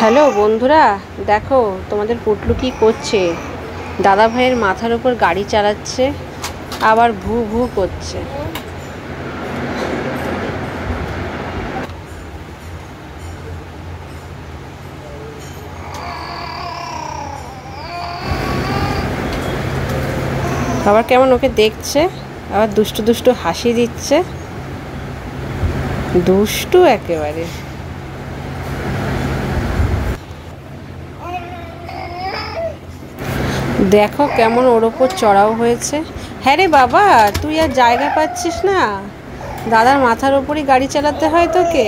Hello বন্ধুরা, দেখো তোমাদের পুটলু কি করছে। দাদা ভাইয়ের মাথার উপর গাড়ি চালাচ্ছে, আবার ভু ভু করছে। আবার কেমন ওকে দেখছে, আবার দুষ্টু দুষ্টু হাসি দিচ্ছে। দুষ্টু একেবারে। দেখো কেমন ওর ওপর চড়াও হয়েছে। হ্যাঁ রে বাবা, তুই আর জায়গা পাচ্ছিস না? দাদার মাথার ওপরই গাড়ি চালাতে হয় তোকে।